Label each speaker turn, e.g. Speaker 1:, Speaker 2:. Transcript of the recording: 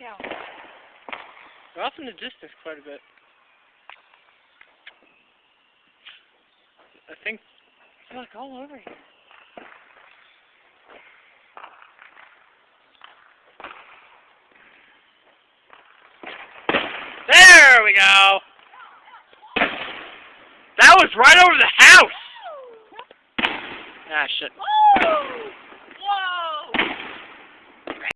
Speaker 1: Yeah.
Speaker 2: They're off in the distance quite a bit. I think they're like all over here. There we go! That was right over the house! Ah, shit.